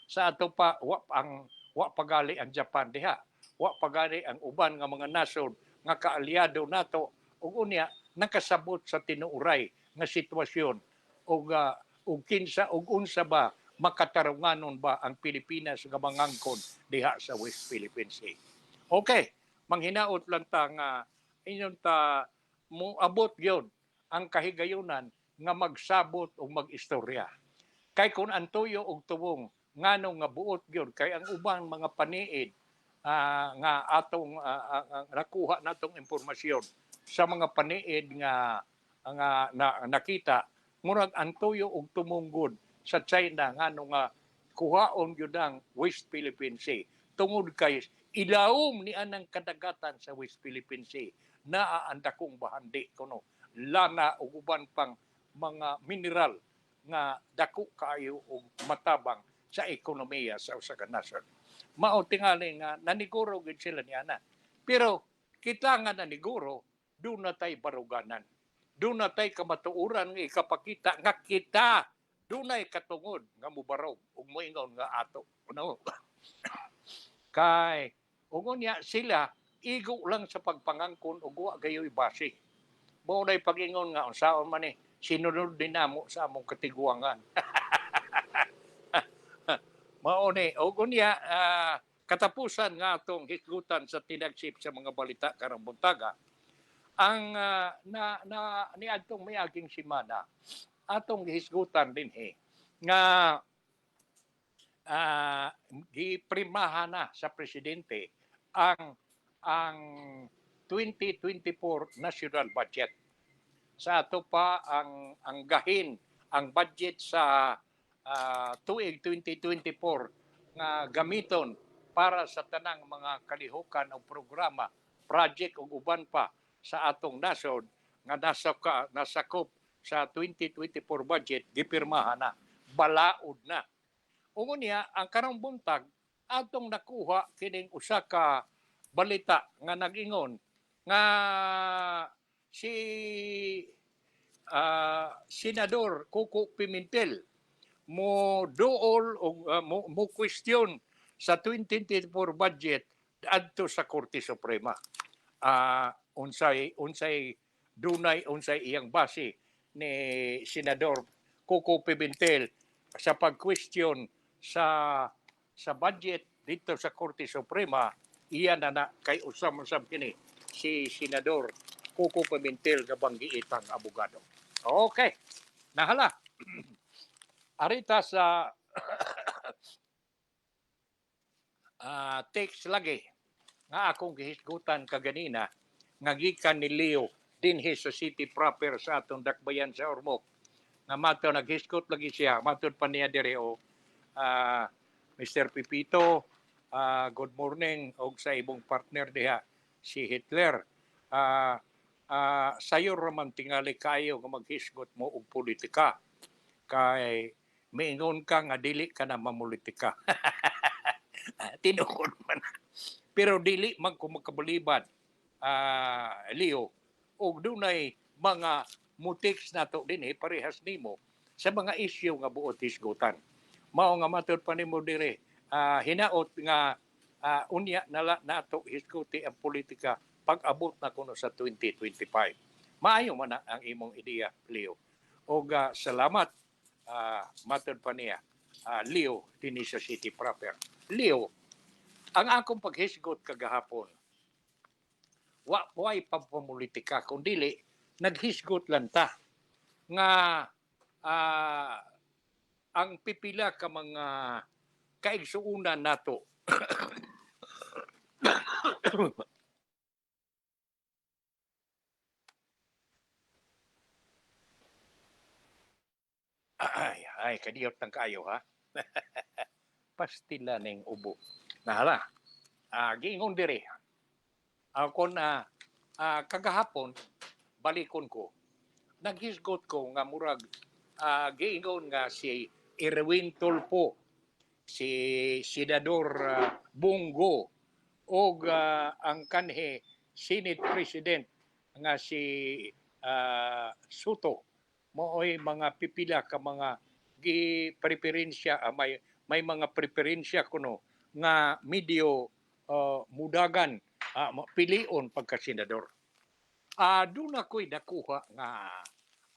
Sa ato pa wa pagali ang Japan diha. Wa pagali ang uban nga mga nasod nga kaalyado nato ug unya nakasabot sa tinuuray nga sitwasyon ug kinsa ug unsa ba makatarunganon ba ang Pilipinas nga mangangkon diha sa West Philippine Sea. Okay, manghinaot lang ta nga inyon ta mo abot gyud ang kahigayunan nga magsabot o mag-istorya. Kay kung ang tuyo og tubong ngano nga buot gyud kay ang ubang mga paniid nga atong nakuha natong impormasyon sa mga paniid nga nakita murag ang tuyo og tumonggod sa China ngano nga kuhaon gyud ang West Philippine Sea tungod kay ilawom ni anang kadagatan sa West Philippine Sea na anda kong bahandi kuno lana ug uban pang mga mineral nga dako kaayo og matabang sa ekonomiya sa usa ka nasod. Mao tingali nga naniguro gid sila ni ana. Pero kita nga naniguro do na tay baruganan. Do na tay kamatuoran nga ikapakita nga kita dunay katungod nga mubarog ug moingon nga ato. No? Kay ug unya sila igo lang sa pagpangangkon ug wa gayoy base. Mao nay pagingon nga unsaon man ni sinunod din namo sa among katiguangan. Mao ni ug unya katapusan nga atong hisgutan sa tinagsip sa mga balita karong buntaga ang niadtong miaging semana atong gihisgutan dinhi nga giprimahan na sa presidente ang 2024 national budget. Sa ato pa ang gahin ang budget sa tuig 2024 nga gamiton para sa tanang mga kalihukan o programa, project o uban pa sa atong nasod nga nasakop sa 2024 budget gipirmahan na, balaod na. Ug niya ang karong buntag atong nakuha kining usa ka balita nga nag-ingon nga si Senador Coco Pimentel mo duol o mo question sa 2024 budget adto sa Korte Suprema. Unsay iyang base ni Senador Coco Pimentel sa pag-question sa budget dito sa Korte Suprema. Iya na kay usam-usam kini si Senador Coco Pimentel nga banggiitang abogado. Okay. Nahala. Arita sa text lagi nga akong gihisgutan kaganina nga gikan ni Leo dinhi sa city proper sa atong dakbayan sa Ormoc. Nga mato naghisgot lagi siya, matod pa niya dire Mr. Pipito, good morning og sa ibong partner diha si Hitler. Sayo raman tingali kayo nga maghisgot mo og politika. Kay miingon ka nga dili ka na mamulitika. Tinuod man. Pero dili man ko magkabalibad, Leo, og dunay mga mutiks nato dinhi parehas nimo sa mga isyu nga buot hisgutan. Mao nga matud pa nimo dire hinaot nga unya nala nato hisguti ang politika pag-abot na kuno sa 2025. Maayo man ang imong ideya, Leo. Og salamat matud pa niya Leo dinhi sa city proper. Leo, ang akong paghisgot kagahapon way pampolitika kundi naghisgot lang ta nga ang pipila ka mga kaigsuunan nato ay kadiyot ng kayo ha. Pastila ning ubo. Nahala. Giingon dire. Ako na kagahapon balikon ko. Naghisgot ko nga murag giingon nga si Erwin Tulfo, si Senador Bongo o ang kanhe Senate President nga si Soto. Mooy mga pipila ka mga preferensya may mga preferensya kuno nga medyo mudagan pilion pagka senador. Doon ako'y nakuha nga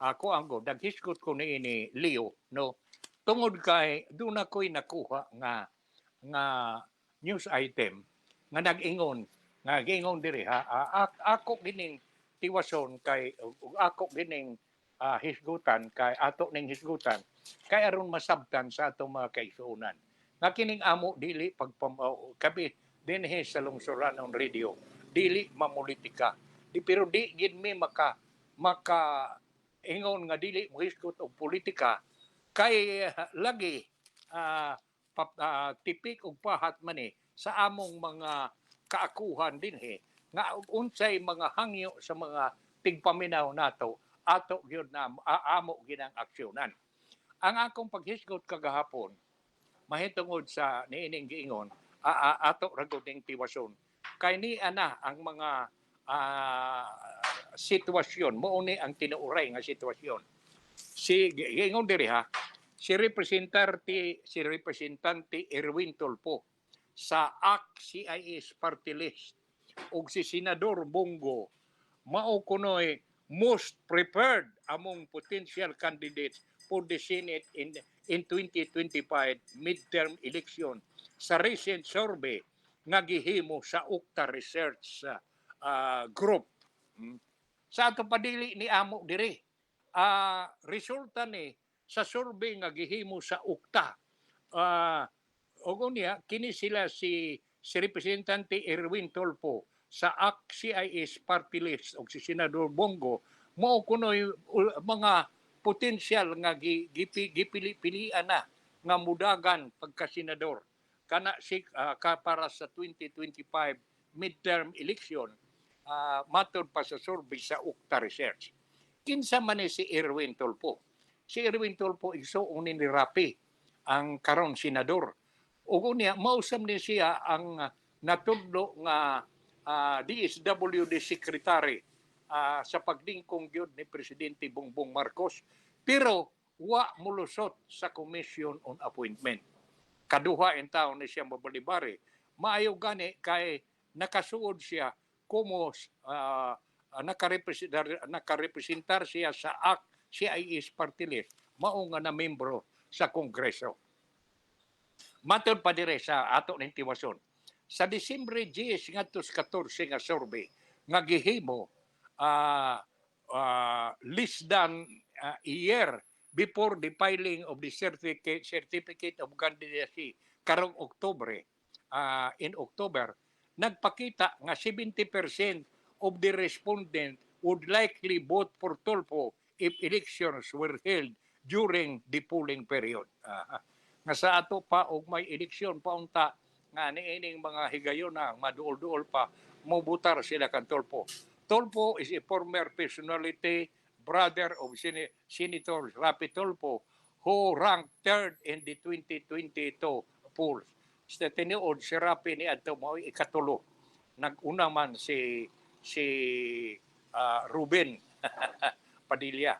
ako ang naghisgot ko ni Leo no tungod kay doon ako'y nakuha nga news item nga nag-ingon nga giingon diri ako gining tiwason kay ako gining hisgutan kay ato ning hisgutan kay aron masabtan sa atong mga kaisuunan. Nga kining amo dili kabi dinhi sa Lungsuranon Radio dili mamulitika. Pero di gid mi maka ingon nga dili mo hisgot og politika kay lagi tipik og pahat man sa among mga kaakuhan din nga unsay mga hangyo sa mga tigpaminaw nato ato gyud na amo ginang aksyonan. Ang akong paghisgot kagahapon mahitungod sa niining giingon ato ragod ning tiwason kay ni ana ang mga sitwasyon mo ni ang tinuuray nga sitwasyon. Si giingon diri si representante Erwin Tulfo sa ACT-CIS party list ug si Senador Bongo mao kunoy most prepared among potential candidates for the Senate in 2025 midterm election sa recent survey nga gihimo sa UCTA Research Group. Sa ato padili ni amo diri resulta ni sa survey nga gihimo sa UCTA niya kini sila si Representante Erwin Tulfo sa ACT-CIS party list o si Senador Bongo mao kunoy mga potensyal nga gipili-pilian na nga mudagan pagka-senador kana si para sa 2025 midterm election matod pa sa survey sa UCTA Research. Kinsa man si Erwin Tulfo? Si Erwin Tulfo igsuon ni Rapi ang karon senador. Ug unya mausam ni siya ang natudlo nga DSWD secretary sa pagdingkong gyud ni Presidente Bongbong Marcos pero wa mulusot sa Commission on Appointment. Kaduha en taon ni siya mabalibari. Maayo gani kay nakasuod siya como nakarepresentar siya sa ACT-CIS party list mao nga na membro sa Kongreso. Matod pa dire sa ato ning tiwason. Sa Disyembre 10 ngadto 14 nga survey nga gihimo less than a year before the filing of the certificate of candidacy karong Oktubre in October nagpakita nga 70% of the respondent would likely vote for Tulfo if elections were held during the polling period. Nga sa ato pa og may eleksyon pa unta nga niining mga higayon na maduol-duol pa mobutar sila kan Tulfo. Tulfo is a former personality, brother of Senator Rapi Tulfo, who ranked third in the 2022 polls. Sa tinuod si Rapi ni adto mao ikatulo. Nag-una man si Ruben Padilla.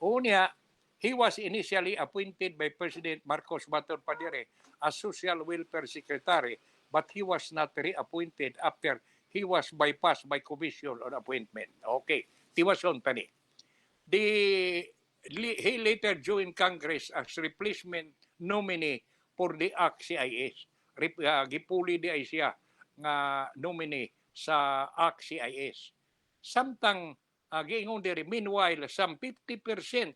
Unya, he was initially appointed by President Marcos Baton Padire as Social Welfare Secretary, but he was not reappointed after he was bypassed by Commission on Appointment. Okay, tiwason tani. He later joined Congress as replacement nominee for the ACT-CIS. Gipuli di ay siya nga nominee sa ACT-CIS. Samtang giingon diri, meanwhile, some 50%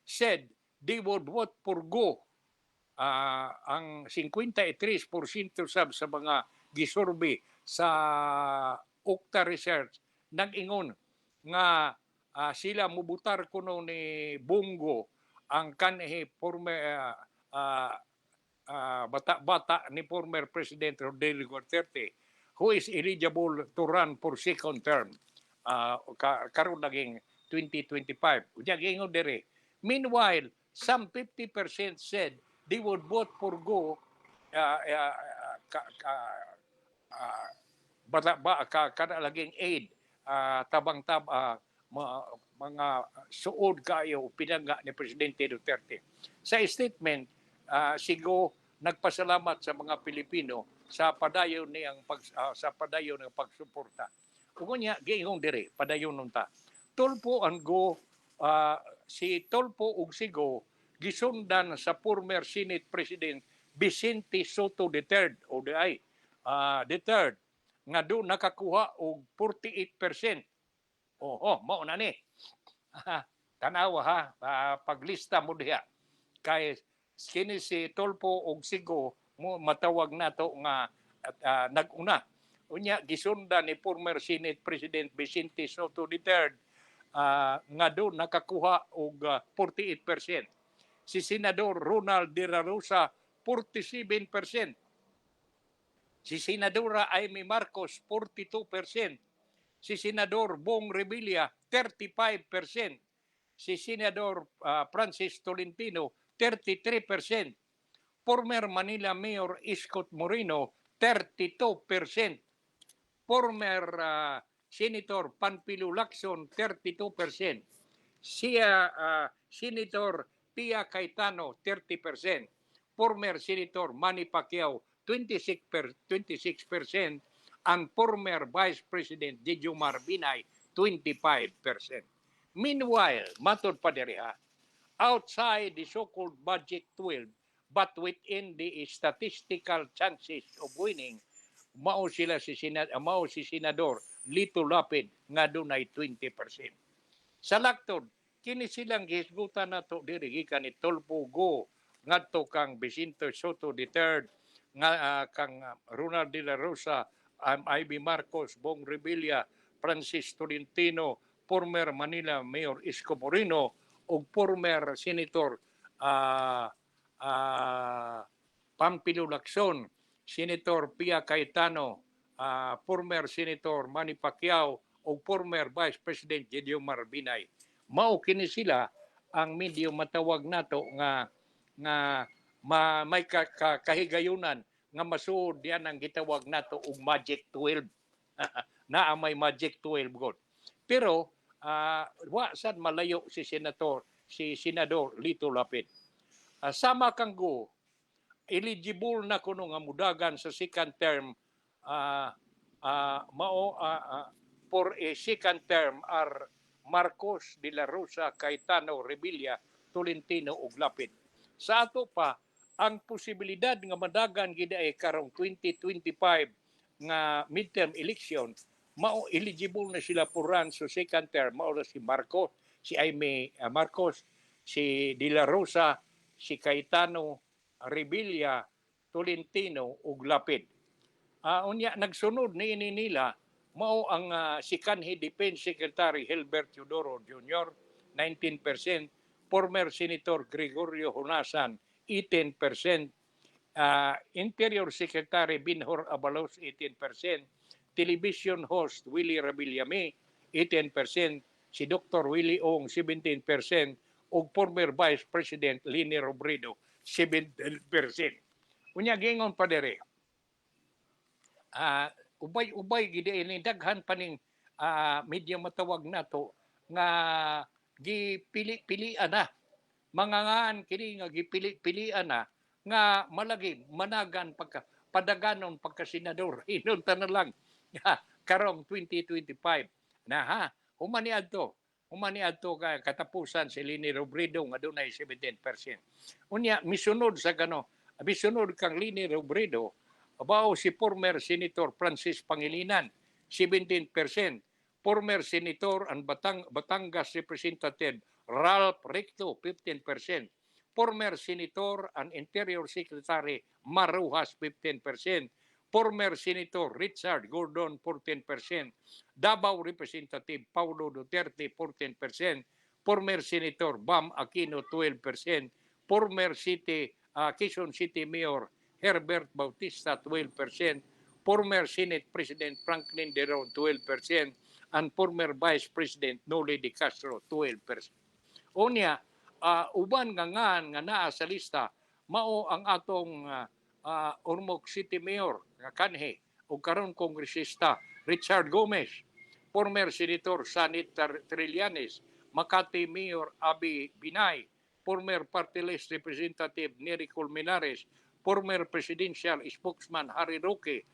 said they would vote for Go. Ang 53% sa mga gisurvey sa UCTA Research nag-ingon nga sila mubutar kuno ni Bongo ang kanhi former bata-bata ni former President Rodrigo Duterte who is eligible to run for second term karon naging 2025. Unya giingon diri. Meanwhile, some 50% said they would vote for Go kada laging aid tabang-tab mga suod kayo pinangga ni Presidente Duterte. Sa statement, si Go nagpasalamat sa mga Pilipino sa padayon niyang sa padayon ng pagsuporta. Ug nya giingon diri padayon nunta. Tulfo and Go si Tulfo ug si Go gisundan sa former Senate President Vicente Soto III o III nga do nakakuha og 48%. Mao na ni. Tanawa paglista mo diha kay kini si Tulfo og si Go mo matawag nato nga nag-una. Unya gisundan ni former Senate President Vicente Soto III nga do nakakuha og 48%. Si Senador Ronald De La Rosa 47%. Si Senadora Amy Marcos, 42%. Si Senador Bong Revilla, 35%. Si Senador Francis Tolentino, 33%. Former Manila Mayor Iskot Moreno, 32%. Former Senator Panfilo Lacson, 32%. Senator Pia Cayetano, 30%. Former Senator Manny Pacquiao, 26%. And former Vice President Jejomar Binay, 25%. Meanwhile, matod pa diriha, outside the so-called budget 12, but within the statistical chances of winning, mao si Senador Lito Lapid nga dunay 20%. Sa laktod, kini silang gihisgutan nato diri gikan ni Tolpo Go ngadto kang Vicente Soto III nga kang Ronald de la Rosa, Ivy Marcos, Bong Revilla, Francis Tolentino, former Manila Mayor Isko Moreno ug former Senator Pampilo Lacson, Senator Pia Cayetano, former Senator Manny Pacquiao o former Vice President Jejomar Binay. Mao kini sila ang medyo matawag nato nga may kahigayunan nga masuod diyan ang gitawag nato og Magic 12. Na may Magic 12 god. Pero wa sad malayo si Senador Lito Lapid. Sama kang go, eligible na kuno nga mudagan sa second term for a second term are Marcos, De La Rosa, Cayetano, Revilla, Tolentino ug Lapid. Sa ato pa ang posibilidad nga madagan gid ay karong 2025 nga midterm election, mao eligible na sila for run sa second term, mao si Marcos, si Amy Marcos, si De La Rosa, si Cayetano, Revilla, Tolentino ug Lapid. Unya nagsunod niini nila mao ang si kanhi Defense Secretary Hilbert Teodoro Jr., 19%, former Senator Gregorio Honasan, 18%, Interior Secretary Binhor Abalos, 18%, Television host Willie Rabillame, 18%, si Dr. Willie Ong, 17%, ug former Vice President Leni Robredo, 17%. Unya gingon pa dere, ubay gid ini daghan pa ning medyo matawag nato nga gipili-pilian na, mangangaan kini nga gipili-pilian na nga malagi managan padaganon pagka senador hinunta na lang karong 2025 na ha humani adto ka katapusan si Leni Robredo nga dunay 17%. Unya misunod kang Leni Robredo abaw si former Senator Francis Pangilinan, 17%. Former Senator and Batangas Representative Ralph Recto, 15%. Former Senator and Interior Secretary Marujas, 15%. Former Senator Richard Gordon, 14%. Davao Representative Paulo Duterte, 14%. Former Senator Bam Aquino, 12%. Former Quezon City Mayor Herbert Bautista, 12%, former Senate President Franklin De Ron, 12%, and former Vice President Noli De Castro, 12%. Unya, uban nga naa sa lista, mao ang atong Ormoc City Mayor, nga kanhe, o karon kongresista, Richard Gomez, former Senator Sanit Trillanes, Makati Mayor Abi Binay, former Party List Representative Nery Colmenares, former Presidential Spokesman Harry Roque,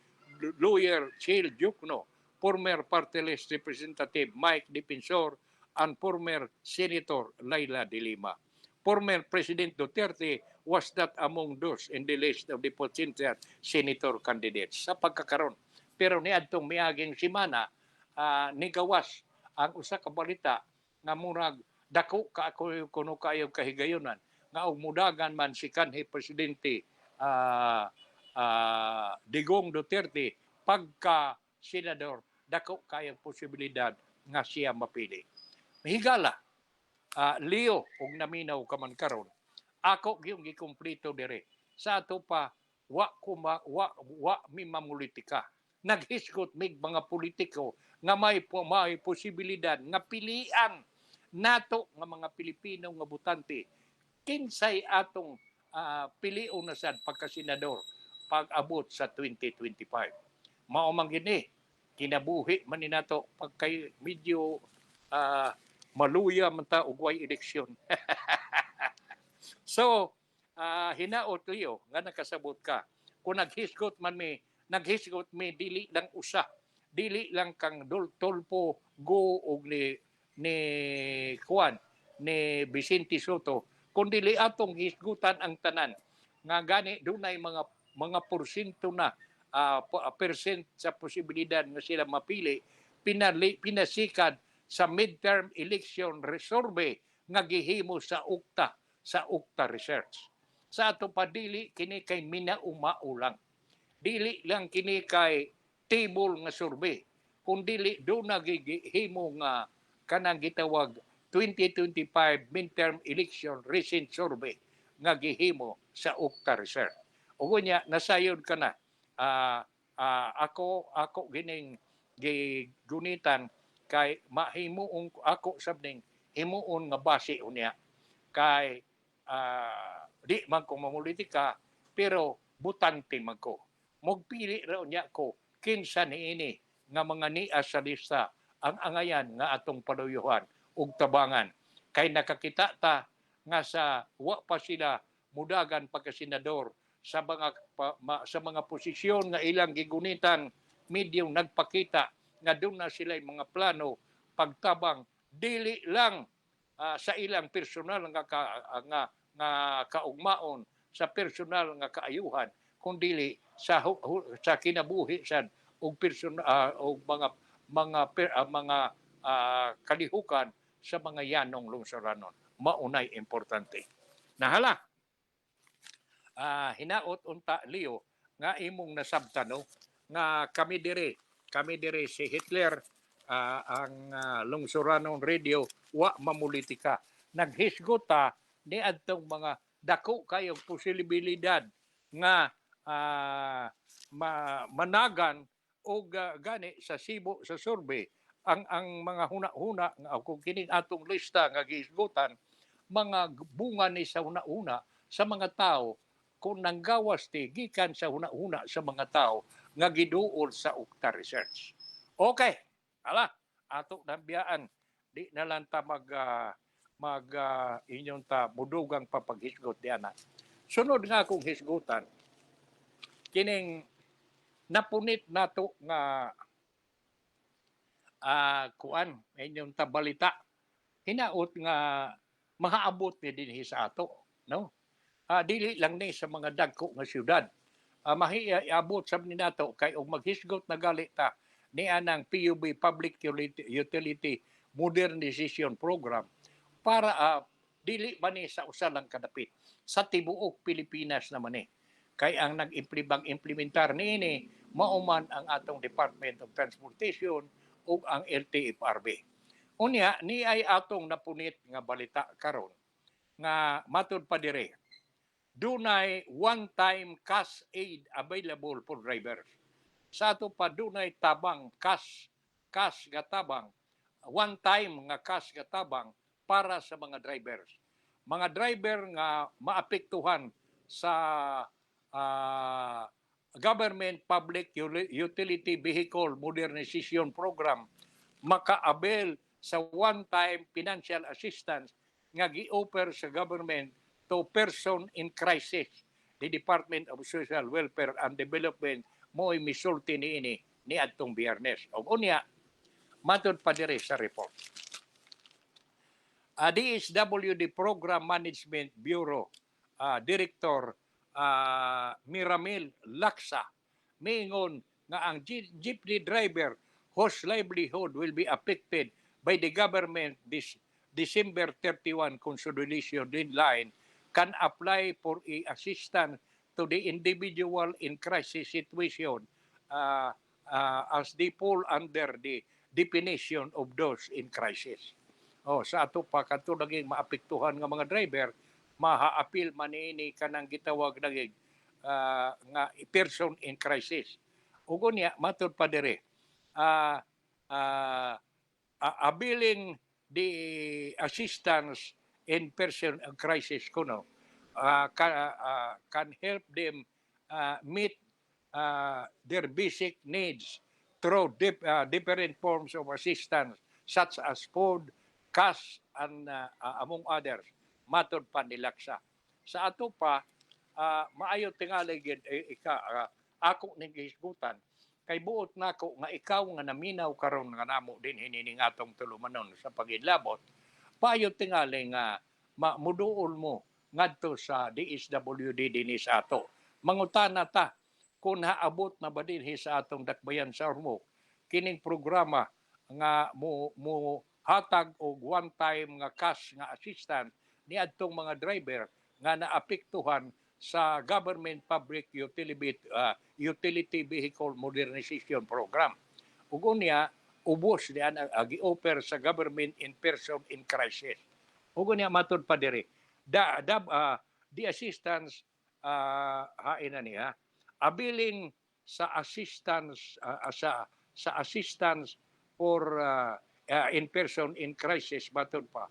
lawyer Chil Jukno, former Party List Representative Mike Defensor, and former Senator Laila de Lima. Former President Duterte was not among those in the list of the potential senator candidates sa pagkakaroon. Pero niadtong miaging semana, nigawas ang usa ka balita nga murag dako ka kuno kayo kahigayonan nga og mudagan man si kanhi Presidente Digong Duterte pagka senador, dako kayang posibilidad nga siya mapili. Higala, Leo, kung naminaw ka man karon, ako yung gikumpleto dire. Sa ato pa, wa mi mamulitika. Naghisgot mig mga politiko nga may posibilidad nga pilian nato nga mga Pilipino nga butante kinsay atong pilion na sad pagka-senador pag-abot sa 2025. Mao man gini kinabuhi man ni nato pagkay medyo maluya man ta og way eleksyon. So hinaot Leo nga nakasabot ka kung naghisgot mi dili lang usa, dili lang kang Tolpo Go og ni Juan ni Vicente Soto, kundi atong hisgutan ang tanan nga gani dunay mga porsyento na percent sa posibilidad nga sila mapili pinasikad sa midterm election resolve nga gihimo sa UCTA research. Sa ato pa dili kini kay minaulang. Dili lang kini kay table nga survey, kundi do nagihimo nga kanang gitawag 2025 midterm election recent survey nga gihimo sa UCTA research. Ug nya nasayod ka na ako gining gigunitan kay mahimuon ako sabning himuon nga base unya kay di man ko mamulitika pero butante man ko. Mogpili raw niya ko kinsa niini nga mga niya sa lista ang angayan nga atong paluyuhan ug tabangan. Kay nakakita ta nga sa wa pa sila mudagan pagka-senador sa mga posisyon nga ilang gigunitan, medyong nagpakita nga doon na sila mga plano pagtabang dili lang sa ilang personal nga kaugmaon sa personal nga kaayuhan kundi sa kinabuhi sad og personal og mga kalihukan sa mga yanong lungsuranon. Maunay importante. Nahala. Hinaot unta Leo nga imong nasabtan nga kami dire si Hitler ang lungsuranon radio wa mamulitika. Naghisgota ni adtong mga dako kayong posibilidad nga managan o gani sa Cebu sa survey ang mga huna-huna nga kung kining atong lista nga gihisgutan mga bunga ni sa huna-huna sa mga tao kung nanggawas ti gikan sa huna-huna sa mga tao nga giduol sa UCTA research. Okay, ato nabiyaan di na lang ta inyong ta mudugang papaghisgot diana. Sunod nga akong hisgutan kining napunit nato nga kuan inyong ta balita hinaot nga mahaabot ni dinhi sa ato, no? Dili lang ni sa mga dagko nga syudad. Mahiabot sab ni nato kay og maghisgot na gali ta ni anang PUB Public Utility Modernization Program para dili man ni sa usa lang kadapit sa tibuok Pilipinas naman ni. Kay ang nag-implementar niini mauman ang atong Department of Transportation ug ang LTFRB. Unya ni ay atong napunit nga balita karon nga matud pa dire dunay one-time cash aid available for drivers. Sa ato pa dunay tabang cash nga tabang, one-time nga cash nga tabang para sa mga drivers. Mga driver nga maapektuhan sa Government Public Utility Vehicle Modernization Program maka-avail sa one-time financial assistance nga gi-offer sa government to person in crisis. The Department of Social Welfare and Development mo'y misulti ni adtong Biyernes. O unya, matod pa dire sa report. DSWD Program Management Bureau Director Miramil Laksa miingon nga ang jeepney driver whose livelihood will be affected by the government this December 31 consolidation deadline can apply for assistance to the individual in crisis situation as they fall under the definition of those in crisis. Sa ato pa kanto naging maapektuhan nga mga driver, maha-appeal manini kanang gitawag naging nga person in crisis. Ugo niya matud pa dire. Abiling the assistance in person in crisis kuno can help them meet their basic needs through different forms of assistance such as food, cash, and among others, matod pa ni Laksa. Sa ato pa, maayo tingali gid ako ning gihisgutan kay buot nako nga ikaw nga naminaw karon nga namo din hinining atong tulumanon sa pagidlabot, payo tingali nga muduol mo ngadto sa DSWD dinhi sa ato. Mangutana ta kung haabot na ba dinhi sa atong dakbayan sa Ormoc kining programa nga mo hatag og one time nga cash nga assistance ni adtong mga driver nga naapektuhan sa Government Public Utility Vehicle Modernization Program. Ug unya ubos diyan gi-offer sa government in person in crisis. Ug unya matud pa diri. The assistance hain na niya abiling sa assistance sa assistance for in person in crisis matud pa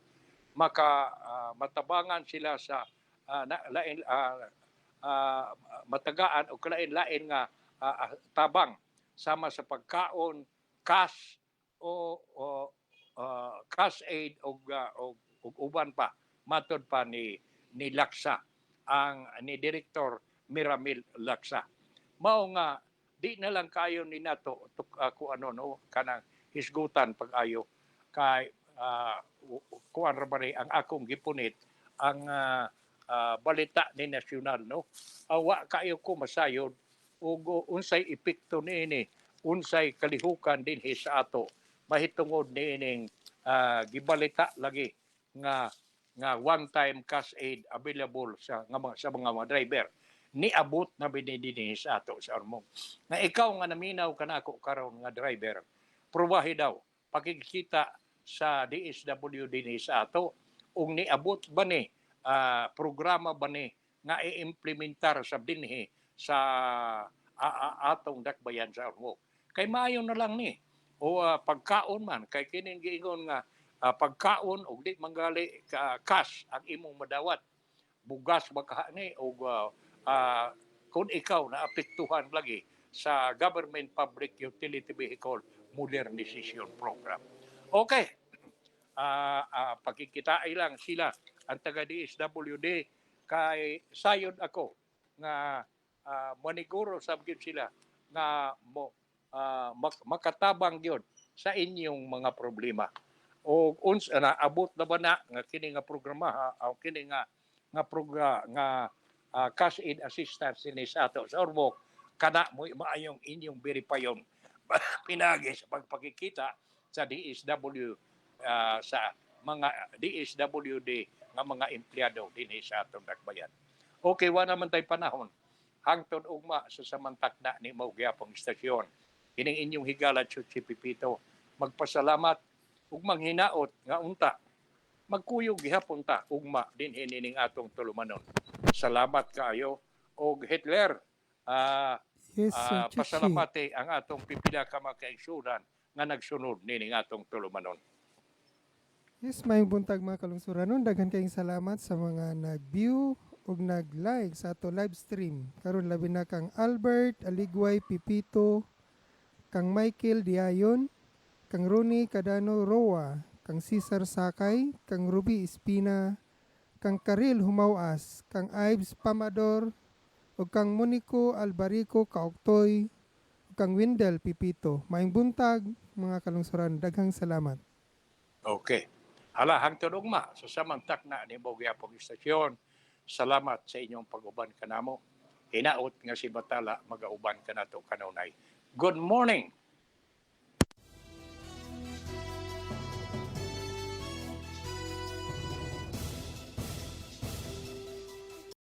matabangan sila sa matagaan o kalain-lain nga tabang sama sa pagkaon, cash o cash aid o uban pa matod pa ni Laksa ni Director Miramil Laksa. Mao nga di na lang kayo ni nato ako kanang hisgutan pag-ayo kay kuan ra ang akong gipunit ang balita ni nasyonal awa kayo ko masayod ug unsay epekto niini unsay kalihukan dinhi sa ato mahitungod niining gibalita lagi nga one time cash aid available sa mga driver niabot na dinhi sa ato sa Ormoc. Nga ikaw nga naminaw kanako karon nga driver probahi daw pakikita sa DSWD dinhi sa ato ug niabot ba ni programa ba ni nga i-implementar sa dinhi sa atong dakbayan sa Ormoc. Kay maayo na lang ni o pagkaon man kay kining giingon nga pagkaon og di manggali cash ang imong madawat. Bugas baka ni og kung ikaw na apektuhan lagi sa Government Public Utility Vehicle Modernization Program. Okay. Pagkikitai lang sila ang taga DSWD kay sayod ako nga maniguro sabgid sila nga makatabang gyud sa inyong mga problema. O uns abot na ba na nga kini nga programa o kini nga cash aid assistance ni sa ato sa Ormoc kana mo maayong inyong veripayon pinagi sa pagpakikita sa DSW sa mga DSWD nga mga empleyado dinhi sa atong dakbayan. Okay, wa naman tay panahon hangtod ugma sa samantak na ni mao gyapong istasyon. Kining inyong higala si Pipito magpasalamat ug manghinaot nga unta magkuyog gihapon ta ugma dinhi ning atong tulumanon. Salamat kaayo og Hitler pasalamati ang atong pipila ka mga kaigsunan nga nagsunod nining atong tulumanon. Yes, may buntag mga kalungsuranon. Daghan kayong salamat sa mga nag-view ug nag-like sa ato live stream. Karon labi na kang Albert Aligway Pipito, kang Michael Diayon, kang Ronnie Cadano Roa, kang Cesar Sakay, kang Ruby Espina, kang Karil Humawas, kang Ives Pamador, ug kang Monico Albarico Kaoktoy, ug kang Windel Pipito. Maayong buntag mga kalungsuranon. Daghang salamat. Okay. Hala, hangtod ugma sa samantak na ni Bogyapong Istasyon. Salamat sa inyong pag-uban kanamo. Hinaot nga si Batala mag-auban kanato kanunay. Good morning.